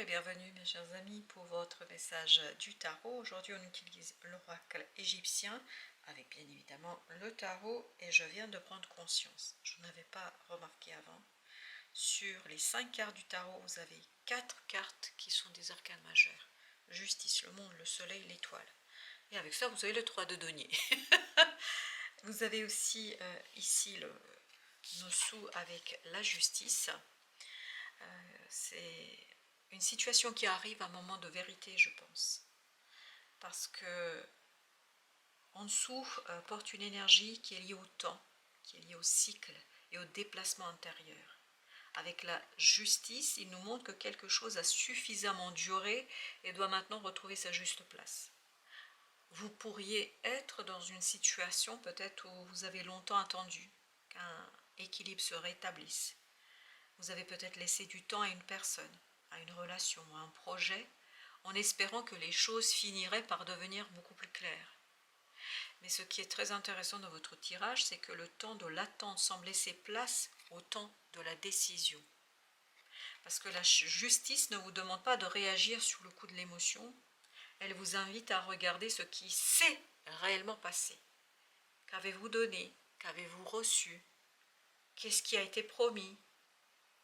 bienvenue mes chers amis pour votre message du tarot. Aujourd'hui on utilise l'oracle égyptien avec bien évidemment le tarot et je viens de prendre conscience, je n'avais pas remarqué avant, sur les 5 cartes du tarot vous avez 4 cartes qui sont des arcanes majeurs. Justice, le monde, le soleil, l'étoile. Et avec ça vous avez le 3 de denier. Vous avez aussi ici nos sous avec la justice. C'est une situation qui arrive à un moment de vérité, je pense. Parce que en dessous porte une énergie qui est liée au temps, qui est liée au cycle et au déplacement intérieur. Avec la justice, il nous montre que quelque chose a suffisamment duré et doit maintenant retrouver sa juste place. Vous pourriez être dans une situation peut-être où vous avez longtemps attendu qu'un équilibre se rétablisse. Vous avez peut-être laissé du temps à une personne, à une relation, à un projet, en espérant que les choses finiraient par devenir beaucoup plus claires. Mais ce qui est très intéressant dans votre tirage, c'est que le temps de l'attente semble laisser place au temps de la décision. Parce que la justice ne vous demande pas de réagir sur le coup de l'émotion, elle vous invite à regarder ce qui s'est réellement passé. Qu'avez-vous donné? Qu'avez-vous reçu? Qu'est-ce qui a été promis?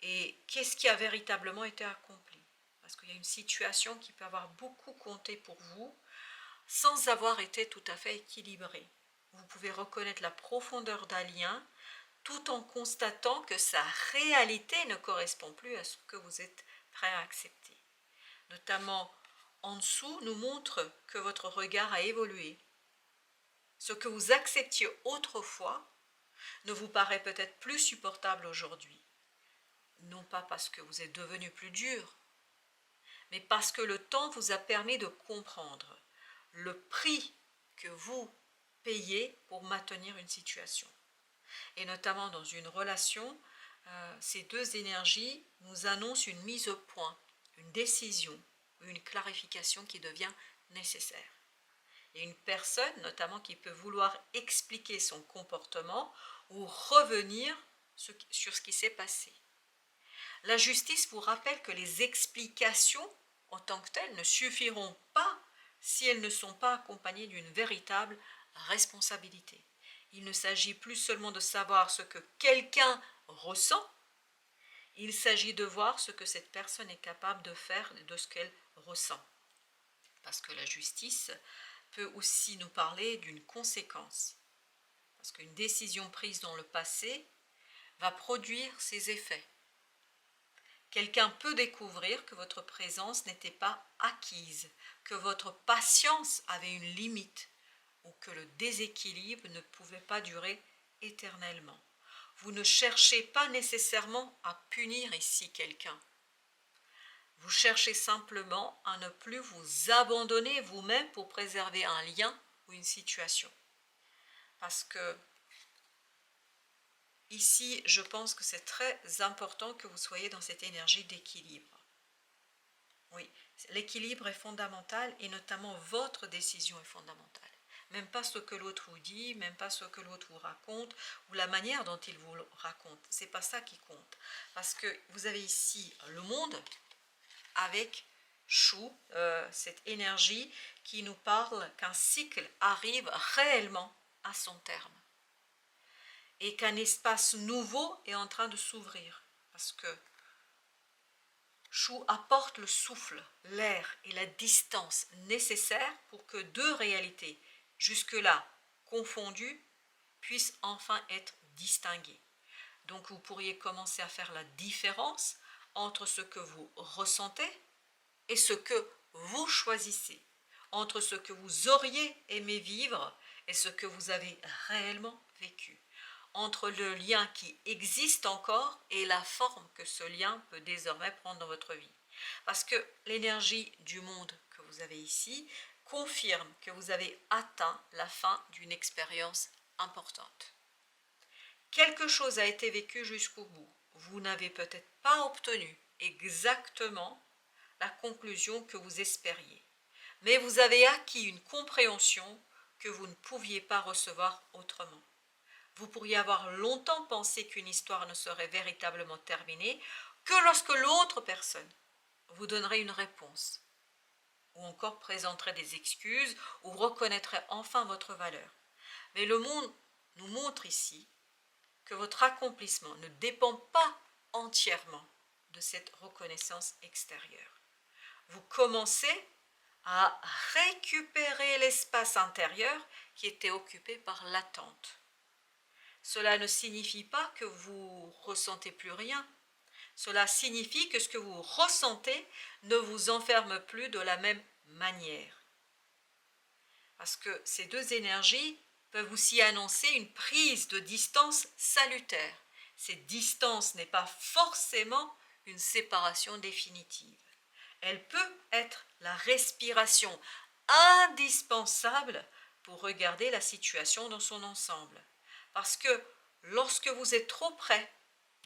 Et qu'est-ce qui a véritablement été accompli? Parce qu'il y a une situation qui peut avoir beaucoup compté pour vous sans avoir été tout à fait équilibrée. Vous pouvez reconnaître la profondeur d'un lien tout en constatant que sa réalité ne correspond plus à ce que vous êtes prêt à accepter. Notamment, en dessous, nous montre que votre regard a évolué. Ce que vous acceptiez autrefois ne vous paraît peut-être plus supportable aujourd'hui. Non pas parce que vous êtes devenu plus dur, mais parce que le temps vous a permis de comprendre le prix que vous payez pour maintenir une situation. Et notamment dans une relation, ces deux énergies nous annoncent une mise au point, une décision, une clarification qui devient nécessaire. Et une personne, notamment, qui peut vouloir expliquer son comportement ou revenir sur ce qui s'est passé. La justice vous rappelle que les explications en tant que telles ne suffiront pas si elles ne sont pas accompagnées d'une véritable responsabilité. Il ne s'agit plus seulement de savoir ce que quelqu'un ressent, il s'agit de voir ce que cette personne est capable de faire de ce qu'elle ressent. Parce que la justice peut aussi nous parler d'une conséquence. Parce qu'une décision prise dans le passé va produire ses effets. Quelqu'un peut découvrir que votre présence n'était pas acquise, que votre patience avait une limite ou que le déséquilibre ne pouvait pas durer éternellement. Vous ne cherchez pas nécessairement à punir ici quelqu'un. Vous cherchez simplement à ne plus vous abandonner vous-même pour préserver un lien ou une situation. Parce que ici, je pense que c'est très important que vous soyez dans cette énergie d'équilibre. Oui, l'équilibre est fondamental et notamment votre décision est fondamentale. Même pas ce que l'autre vous dit, même pas ce que l'autre vous raconte ou la manière dont il vous raconte. C'est pas ça qui compte. Parce que vous avez ici le monde avec Chou, cette énergie qui nous parle qu'un cycle arrive réellement à son terme. Et qu'un espace nouveau est en train de s'ouvrir. Parce que Chou apporte le souffle, l'air et la distance nécessaires pour que deux réalités, jusque-là confondues, puissent enfin être distinguées. Donc vous pourriez commencer à faire la différence entre ce que vous ressentez et ce que vous choisissez, entre ce que vous auriez aimé vivre et ce que vous avez réellement vécu, entre le lien qui existe encore et la forme que ce lien peut désormais prendre dans votre vie. Parce que l'énergie du monde que vous avez ici confirme que vous avez atteint la fin d'une expérience importante. Quelque chose a été vécu jusqu'au bout. Vous n'avez peut-être pas obtenu exactement la conclusion que vous espériez, mais vous avez acquis une compréhension que vous ne pouviez pas recevoir autrement. Vous pourriez avoir longtemps pensé qu'une histoire ne serait véritablement terminée que lorsque l'autre personne vous donnerez une réponse, ou encore présenterez des excuses, ou reconnaîtrez enfin votre valeur. Mais le monde nous montre ici que votre accomplissement ne dépend pas entièrement de cette reconnaissance extérieure. Vous commencez à récupérer l'espace intérieur qui était occupé par l'attente. Cela ne signifie pas que vous ressentez plus rien. Cela signifie que ce que vous ressentez ne vous enferme plus de la même manière. Parce que ces deux énergies peuvent aussi annoncer une prise de distance salutaire. Cette distance n'est pas forcément une séparation définitive. Elle peut être la respiration indispensable pour regarder la situation dans son ensemble. Parce que lorsque vous êtes trop près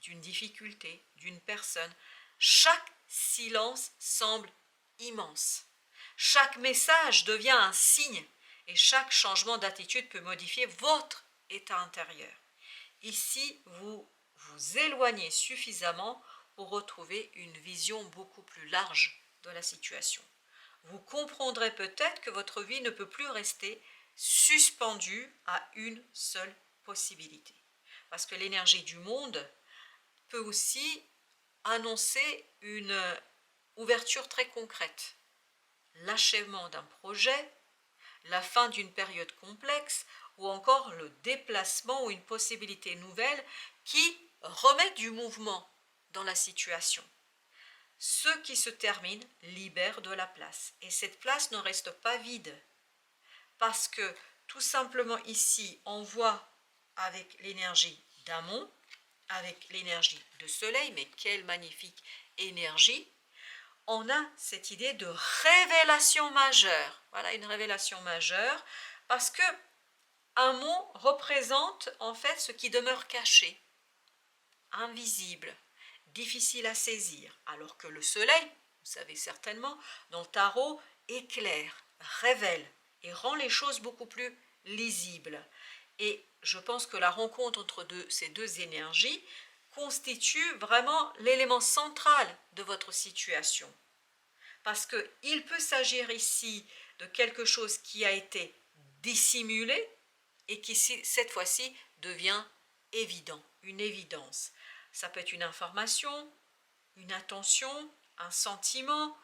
d'une difficulté, d'une personne, chaque silence semble immense. Chaque message devient un signe et chaque changement d'attitude peut modifier votre état intérieur. Ici, vous vous éloignez suffisamment pour retrouver une vision beaucoup plus large de la situation. Vous comprendrez peut-être que votre vie ne peut plus rester suspendue à une seule possibilité. Parce que l'énergie du monde peut aussi annoncer une ouverture très concrète. L'achèvement d'un projet, la fin d'une période complexe ou encore le déplacement ou une possibilité nouvelle qui remet du mouvement dans la situation. Ce qui se termine libère de la place et cette place ne reste pas vide parce que tout simplement ici on voit avec l'énergie d'Amon, avec l'énergie de soleil, mais quelle magnifique énergie, on a cette idée de révélation majeure. Voilà une révélation majeure parce que un mot représente en fait ce qui demeure caché, invisible, difficile à saisir, alors que le soleil, vous savez certainement, dans le tarot, éclaire, révèle et rend les choses beaucoup plus lisibles. Et je pense que la rencontre entre ces deux énergies constitue vraiment l'élément central de votre situation. Parce qu'il peut s'agir ici de quelque chose qui a été dissimulé et qui, cette fois-ci, devient évident, une évidence. Ça peut être une information, une attention, un sentiment,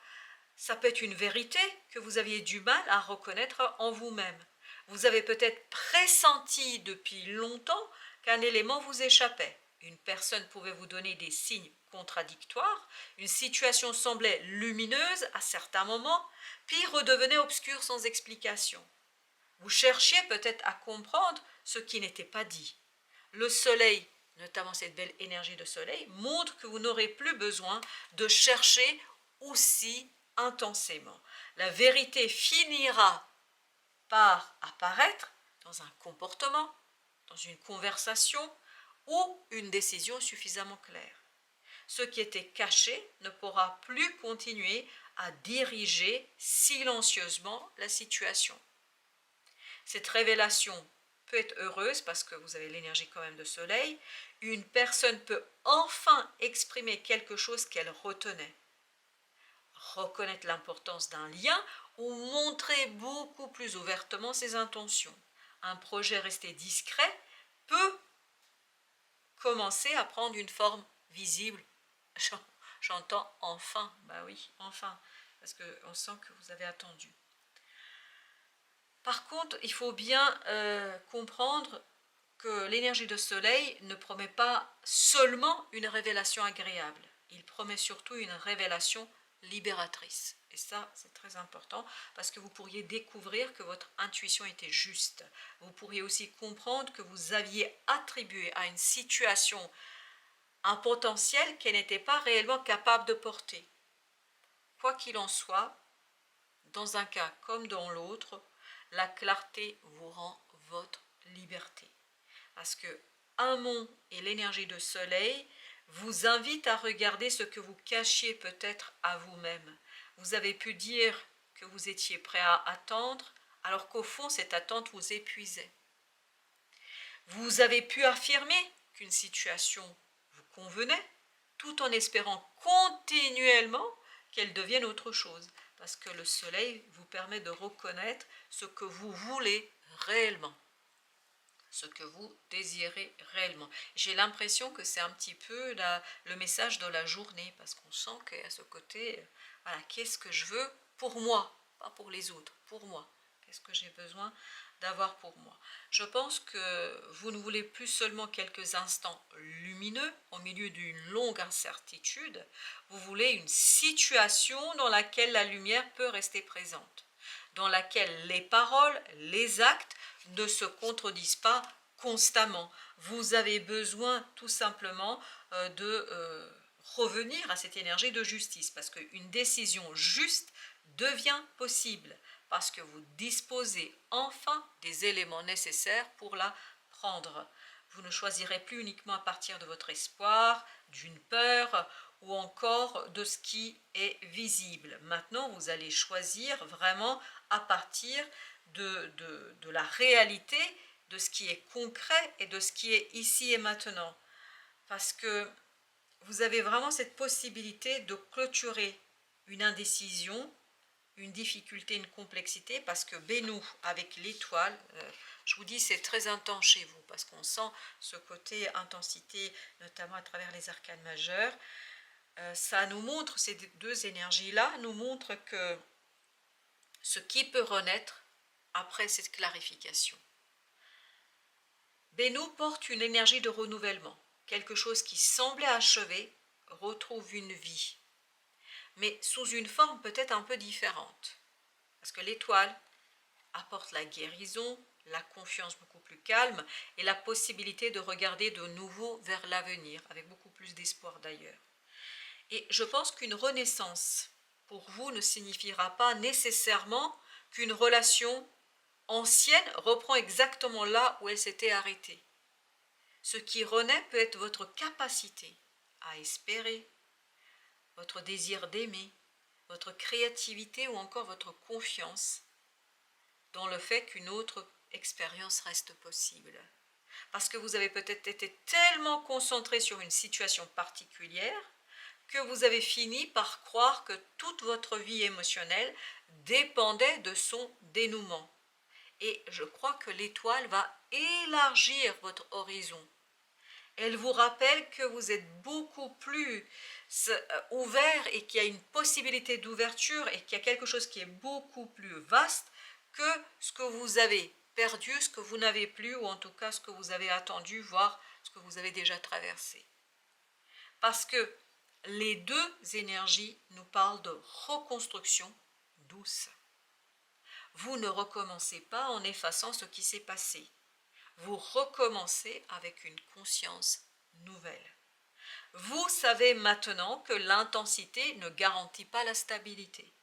ça peut être une vérité que vous aviez du mal à reconnaître en vous-même. Vous avez peut-être pressenti depuis longtemps qu'un élément vous échappait. Une personne pouvait vous donner des signes contradictoires, une situation semblait lumineuse à certains moments, puis redevenait obscure sans explication. Vous cherchiez peut-être à comprendre ce qui n'était pas dit. Le soleil, notamment cette belle énergie de soleil, montre que vous n'aurez plus besoin de chercher aussi intensément. La vérité finira par apparaître dans un comportement, dans une conversation ou une décision suffisamment claire. Ce qui était caché ne pourra plus continuer à diriger silencieusement la situation. Cette révélation peut être heureuse parce que vous avez l'énergie quand même de soleil. Une personne peut enfin exprimer quelque chose qu'elle retenait. Reconnaître l'importance d'un lien ou montrer beaucoup plus ouvertement ses intentions. Un projet resté discret peut commencer à prendre une forme visible. J'entends enfin, bah oui, enfin, parce qu'on sent que vous avez attendu. Par contre, il faut bien comprendre que l'énergie de soleil ne promet pas seulement une révélation agréable, il promet surtout une révélation libératrice. Et ça, c'est très important parce que vous pourriez découvrir que votre intuition était juste. Vous pourriez aussi comprendre que vous aviez attribué à une situation un potentiel qu'elle n'était pas réellement capable de porter. Quoi qu'il en soit, dans un cas comme dans l'autre, la clarté vous rend votre liberté. Parce que Amon et l'énergie de soleil vous invitent à regarder ce que vous cachiez peut-être à vous-même. Vous avez pu dire que vous étiez prêt à attendre, alors qu'au fond, cette attente vous épuisait. Vous avez pu affirmer qu'une situation vous convenait, tout en espérant continuellement qu'elle devienne autre chose. Parce que le soleil vous permet de reconnaître ce que vous voulez réellement, ce que vous désirez réellement. J'ai l'impression que c'est un petit peu le message de la journée, parce qu'on sent qu'il y a ce côté, voilà, qu'est-ce que je veux pour moi, pas pour les autres, pour moi. Qu'est-ce que j'ai besoin d'avoir pour moi? Je pense que vous ne voulez plus seulement quelques instants lumineux au milieu d'une longue incertitude, vous voulez une situation dans laquelle la lumière peut rester présente, dans laquelle les paroles, les actes ne se contredisent pas constamment. Vous avez besoin tout simplement de revenir à cette énergie de justice, parce qu'une décision juste devient possible, parce que vous disposez enfin des éléments nécessaires pour la prendre. Vous ne choisirez plus uniquement à partir de votre espoir, d'une peur ou encore de ce qui est visible. Maintenant, vous allez choisir vraiment à partir de la réalité, de ce qui est concret et de ce qui est ici et maintenant. Parce que vous avez vraiment cette possibilité de clôturer une indécision, une difficulté, une complexité, parce que Bénou, avec l'étoile, je vous dis, c'est très intense chez vous, parce qu'on sent ce côté intensité, notamment à travers les arcanes majeures. Ça nous montre, ces deux énergies-là, nous montrent que ce qui peut renaître après cette clarification. Bénou porte une énergie de renouvellement. Quelque chose qui semblait achevé retrouve une vie, mais sous une forme peut-être un peu différente. Parce que l'étoile apporte la guérison, la confiance beaucoup plus calme et la possibilité de regarder de nouveau vers l'avenir, avec beaucoup plus d'espoir d'ailleurs. Et je pense qu'une renaissance, pour vous, ne signifiera pas nécessairement qu'une relation ancienne reprend exactement là où elle s'était arrêtée. Ce qui renaît peut être votre capacité à espérer, votre désir d'aimer, votre créativité ou encore votre confiance dans le fait qu'une autre expérience reste possible. Parce que vous avez peut-être été tellement concentré sur une situation particulière que vous avez fini par croire que toute votre vie émotionnelle dépendait de son dénouement. Et je crois que l'étoile va élargir votre horizon. Elle vous rappelle que vous êtes beaucoup plus ouvert et qu'il y a une possibilité d'ouverture et qu'il y a quelque chose qui est beaucoup plus vaste que ce que vous avez perdu, ce que vous n'avez plus, ou en tout cas ce que vous avez attendu, voire ce que vous avez déjà traversé. Parce que les deux énergies nous parlent de reconstruction douce. Vous ne recommencez pas en effaçant ce qui s'est passé. Vous recommencez avec une conscience nouvelle. Vous savez maintenant que l'intensité ne garantit pas la stabilité.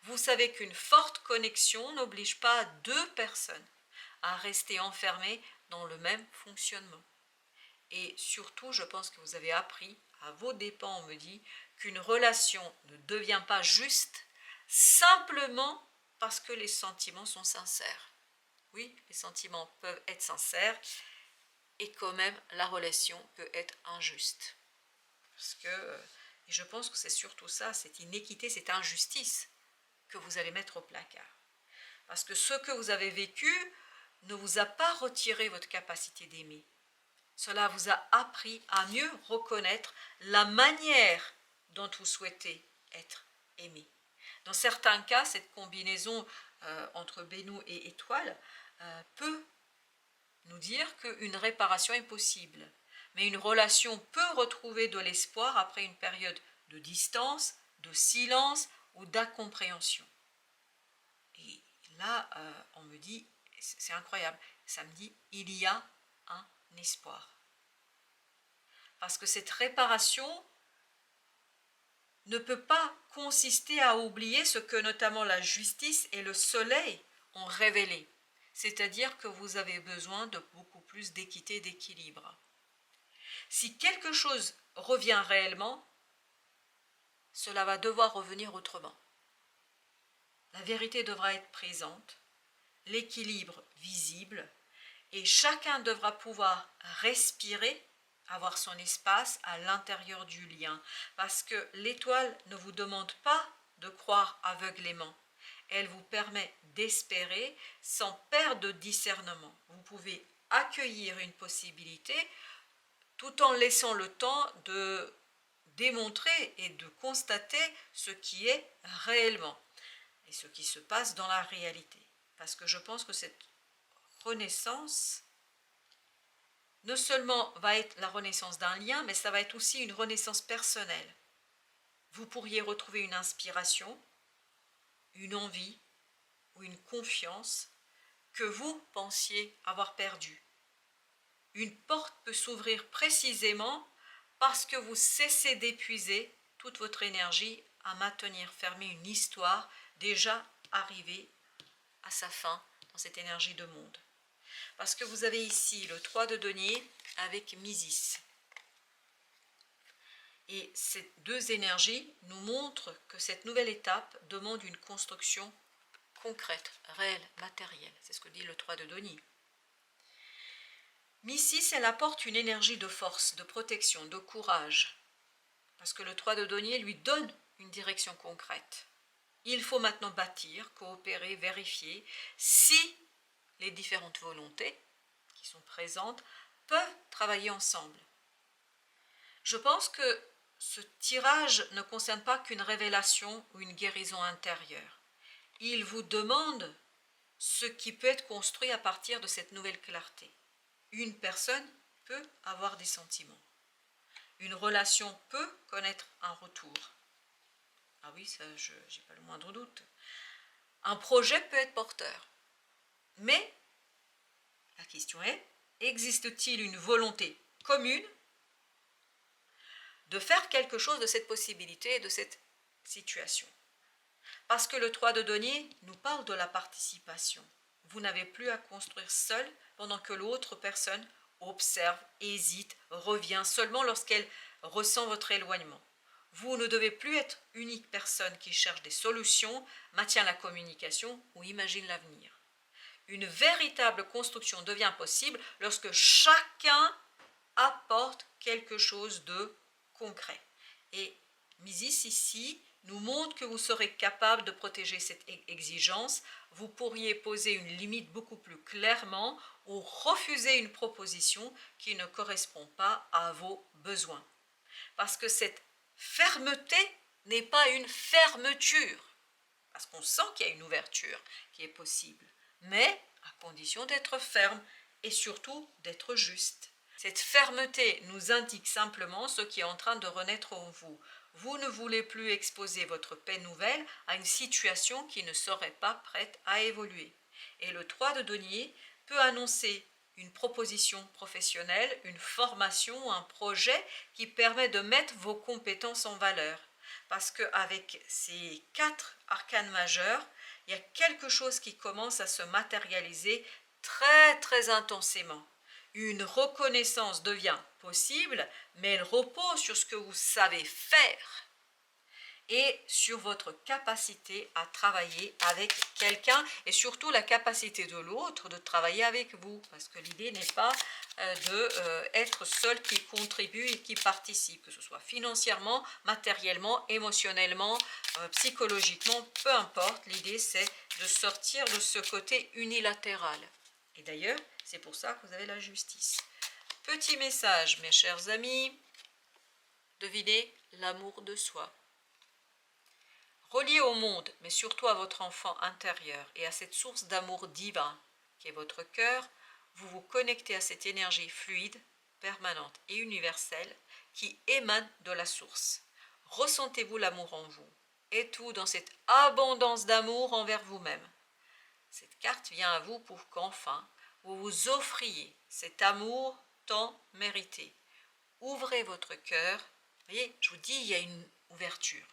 Vous savez qu'une forte connexion n'oblige pas deux personnes à rester enfermées dans le même fonctionnement. Et surtout, je pense que vous avez appris, à vos dépens, on me dit, qu'une relation ne devient pas juste simplement parce que les sentiments sont sincères. Oui, les sentiments peuvent être sincères et quand même la relation peut être injuste. Parce que et je pense que c'est surtout ça, cette inéquité, cette injustice que vous allez mettre au placard. Parce que ce que vous avez vécu ne vous a pas retiré votre capacité d'aimer. Cela vous a appris à mieux reconnaître la manière dont vous souhaitez être aimé. Dans certains cas, cette combinaison entre Bénou et étoile peut nous dire qu'une réparation est possible. Mais une relation peut retrouver de l'espoir après une période de distance, de silence ou d'incompréhension. Et là, on me dit, c'est incroyable, ça me dit, il y a un espoir. Parce que cette réparation ne peut pas consister à oublier ce que notamment la justice et le soleil ont révélé. C'est-à-dire que vous avez besoin de beaucoup plus d'équité et d'équilibre. Si quelque chose revient réellement, cela va devoir revenir autrement. La vérité devra être présente, l'équilibre visible, et chacun devra pouvoir respirer avoir son espace à l'intérieur du lien. Parce que l'étoile ne vous demande pas de croire aveuglément. Elle vous permet d'espérer sans perdre de discernement. Vous pouvez accueillir une possibilité tout en laissant le temps de démontrer et de constater ce qui est réellement et ce qui se passe dans la réalité. Parce que je pense que cette renaissance, non seulement va être la renaissance d'un lien, mais ça va être aussi une renaissance personnelle. Vous pourriez retrouver une inspiration, une envie ou une confiance que vous pensiez avoir perdue. Une porte peut s'ouvrir précisément parce que vous cessez d'épuiser toute votre énergie à maintenir fermée une histoire déjà arrivée à sa fin dans cette énergie de monde. Parce que vous avez ici le 3 de denier avec Misis. Et ces deux énergies nous montrent que cette nouvelle étape demande une construction concrète, réelle, matérielle. C'est ce que dit le 3 de denier. Misis, elle apporte une énergie de force, de protection, de courage. Parce que le 3 de denier lui donne une direction concrète. Il faut maintenant bâtir, coopérer, vérifier si les différentes volontés qui sont présentes peuvent travailler ensemble. Je pense que ce tirage ne concerne pas qu'une révélation ou une guérison intérieure. Il vous demande ce qui peut être construit à partir de cette nouvelle clarté. Une personne peut avoir des sentiments. Une relation peut connaître un retour. Ah oui, ça, je n'ai pas le moindre doute. Un projet peut être porteur. Mais la question est, existe-t-il une volonté commune de faire quelque chose de cette possibilité et de cette situation? Parce que le 3 de denier nous parle de la participation. Vous n'avez plus à construire seul pendant que l'autre personne observe, hésite, revient seulement lorsqu'elle ressent votre éloignement. Vous ne devez plus être unique personne qui cherche des solutions, maintient la communication ou imagine l'avenir. Une véritable construction devient possible lorsque chacun apporte quelque chose de concret. Et Misis ici nous montre que vous serez capable de protéger cette exigence. Vous pourriez poser une limite beaucoup plus clairement ou refuser une proposition qui ne correspond pas à vos besoins. Parce que cette fermeté n'est pas une fermeture. Parce qu'on sent qu'il y a une ouverture qui est possible. Mais à condition d'être ferme et surtout d'être juste. Cette fermeté nous indique simplement ce qui est en train de renaître en vous. Vous ne voulez plus exposer votre paix nouvelle à une situation qui ne serait pas prête à évoluer. Et le 3 de denier peut annoncer une proposition professionnelle, une formation, un projet qui permet de mettre vos compétences en valeur. Parce qu'avec ces 4 arcanes majeurs, il y a quelque chose qui commence à se matérialiser très très intensément. Une reconnaissance devient possible, mais elle repose sur ce que vous savez faire et sur votre capacité à travailler avec quelqu'un et surtout la capacité de l'autre de travailler avec vous. Parce que l'idée n'est pas d'être seul qui contribue et qui participe, que ce soit financièrement, matériellement, émotionnellement, psychologiquement, peu importe. L'idée c'est de sortir de ce côté unilatéral. Et d'ailleurs, c'est pour ça que vous avez la justice. Petit message, mes chers amis, devinez l'amour de soi. Relié au monde, mais surtout à votre enfant intérieur et à cette source d'amour divin qui est votre cœur, vous vous connectez à cette énergie fluide, permanente et universelle qui émane de la source. Ressentez-vous l'amour en vous. Êtes-vous dans cette abondance d'amour envers vous-même? Cette carte vient à vous pour qu'enfin vous vous offriez cet amour tant mérité. Ouvrez votre cœur. Vous voyez, je vous dis, il y a une ouverture.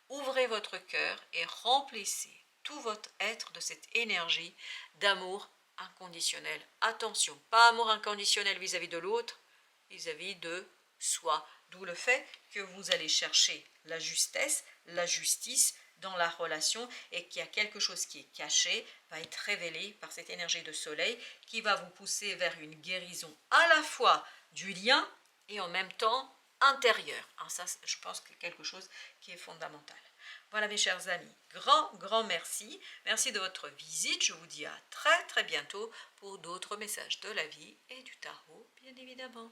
Ouvrez votre cœur et remplissez tout votre être de cette énergie d'amour inconditionnel. Attention, pas amour inconditionnel vis-à-vis de l'autre, vis-à-vis de soi. D'où le fait que vous allez chercher la justesse, la justice dans la relation et qu'il y a quelque chose qui est caché, va être révélé par cette énergie de soleil qui va vous pousser vers une guérison à la fois du lien et en même temps intérieur. Alors ça, je pense que c'est quelque chose qui est fondamental. Voilà mes chers amis, grand merci. Merci de votre visite. Je vous dis à très bientôt pour d'autres messages de la vie et du tarot, bien évidemment.